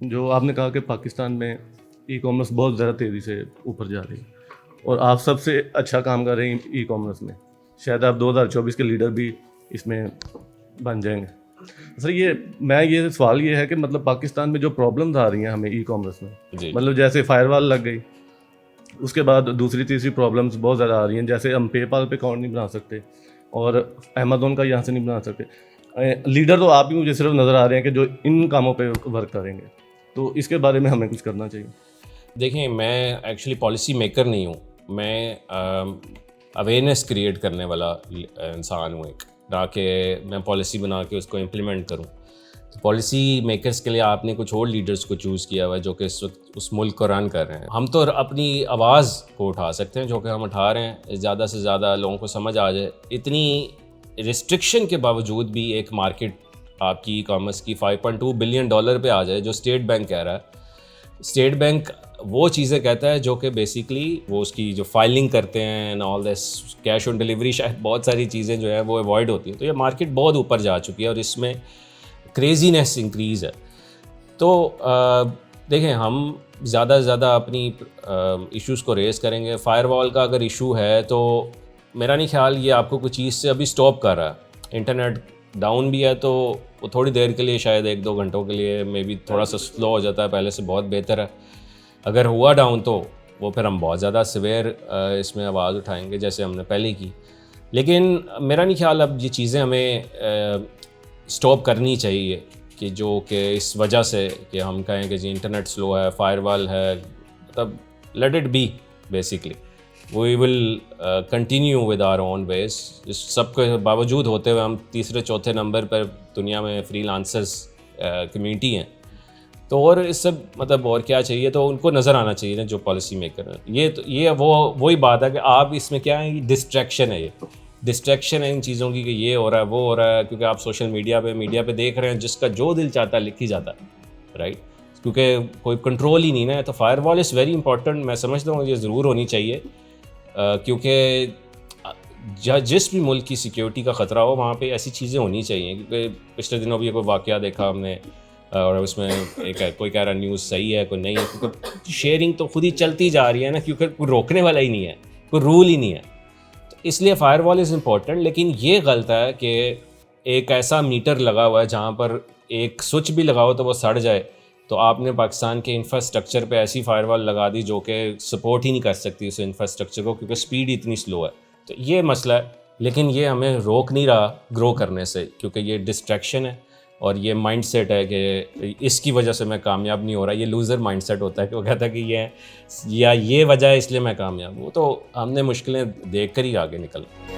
जो आपने कहा कि पाकिस्तान में ई कॉमर्स बहुत ज़्यादा तेज़ी से ऊपर जा रही है और आप सबसे अच्छा काम कर रहे हैं ई कॉमर्स में, शायद आप 2024 के लीडर भी इसमें बन जाएंगे। सर ये सवाल ये है कि मतलब पाकिस्तान में जो प्रॉब्लम्स आ रही हैं हमें ई कॉमर्स में, जी मतलब जैसे फायरवॉल लग गई, उसके बाद दूसरी तीसरी प्रॉब्लम्स बहुत ज़्यादा आ रही हैं, जैसे हम पेपाल पे अकाउंट नहीं बना सकते और अमेज़ोन का यहाँ से नहीं बना सकते। लीडर तो आप ही मुझे सिर्फ नज़र आ रहे हैं कि जो इन कामों पे वर्क करेंगे, तो इसके बारे में हमें कुछ करना चाहिए। देखें, मैं एक्चुअली पॉलिसी मेकर नहीं हूँ, मैं अवेयरनेस क्रिएट करने वाला इंसान हूँ, एक ना कि मैं पॉलिसी बना के उसको इम्प्लीमेंट करूँ। तो पॉलिसी मेकर्स के लिए आपने कुछ और लीडर्स को चूज़ किया हुआ है जो कि इस वक्त उस मुल्क को रन कर रहे हैं। हम तो अपनी आवाज़ को उठा सकते हैं, जो कि हम उठा रहे हैं, ज़्यादा से ज़्यादा लोगों को समझ आ जाए। इतनी रिस्ट्रिक्शन के बावजूद भी एक मार्केट आपकी ई कॉमर्स की $5.2 बिलियन पे आ जाए, जो स्टेट बैंक कह रहा है। स्टेट बैंक वो चीज़ें कहता है जो कि बेसिकली वो उसकी जो फाइलिंग करते हैं and all this, cash on delivery, शायद बहुत सारी चीज़ें जो है वो अवॉइड होती हैं। तो ये मार्केट बहुत ऊपर जा चुकी है और इसमें क्रेजीनेस इंक्रीज़ है। तो देखें, हम ज़्यादा से ज़्यादा अपनी इश्यूज़ को रेज़ करेंगे। फायरवॉल का अगर इशू है तो मेरा नहीं ख्याल ये आपको कुछ चीज़ से अभी स्टॉप कर रहा है। इंटरनेट डाउन भी है तो वो थोड़ी देर के लिए, शायद 1-2 घंटों के लिए मे बी थोड़ा सा स्लो हो जाता है, पहले से बहुत बेहतर है। अगर हुआ डाउन तो वो फिर हम बहुत ज़्यादा सिवियर इसमें आवाज़ उठाएंगे जैसे हमने पहले की। लेकिन मेरा नहीं ख्याल अब ये चीज़ें हमें स्टॉप करनी चाहिए कि जो कि इस वजह से कि हम कहें कि जी इंटरनेट स्लो है, फायरवॉल है, मतलब let it be. Basically we will continue with our own ways. इस सब के बावजूद होते हुए हम तीसरे चौथे नंबर पर दुनिया में फ्रीलांसर्स कम्युनिटी हैं। तो और इस सब मतलब और क्या चाहिए, तो उनको नज़र आना चाहिए ना जो पॉलिसी मेकर हैं। ये वही बात है कि आप इसमें क्या है, डिस्ट्रैक्शन है, ये डिस्ट्रैक्शन है इन चीज़ों की कि ये हो रहा है वो हो रहा है, क्योंकि आप सोशल मीडिया पे देख रहे हैं, जिसका जो दिल चाहता है लिख ही जाता है, राइट, क्योंकि कोई कंट्रोल ही नहीं ना है। तो फायरवॉल इज़ वेरी इंपॉर्टेंट, मैं समझता हूँ ये ज़रूर होनी चाहिए, क्योंकि जिस भी मुल्क की सिक्योरिटी का ख़तरा हो वहाँ पे ऐसी चीज़ें होनी चाहिए। क्योंकि पिछले दिनों भी कोई वाक़या देखा हमने और उसमें कोई कह रहा न्यूज़ सही है, कोई नहीं है, क्योंकि शेयरिंग तो खुद ही चलती जा रही है ना, क्योंकि कोई रोकने वाला ही नहीं है, कोई रूल ही नहीं है। तो इसलिए फायरवॉल इज़ इम्पॉर्टेंट। लेकिन ये गलत है कि एक ऐसा मीटर लगा हुआ है जहाँ पर एक स्विच भी लगाओ तो वो सड़ जाए। तो आपने पाकिस्तान के इंफ्रास्ट्रक्चर पे ऐसी फायरवॉल लगा दी जो कि सपोर्ट ही नहीं कर सकती उस इंफ्रास्ट्रक्चर को, क्योंकि स्पीड इतनी स्लो है। तो ये मसला है, लेकिन ये हमें रोक नहीं रहा ग्रो करने से, क्योंकि ये डिस्ट्रैक्शन है और ये माइंडसेट है कि इसकी वजह से मैं कामयाब नहीं हो रहा। ये लूज़र माइंडसेट होता है कि वो कहता है कि ये वजह है इसलिए मैं कामयाब हूँ। तो हमने मुश्किलें देख कर ही आगे निकलना।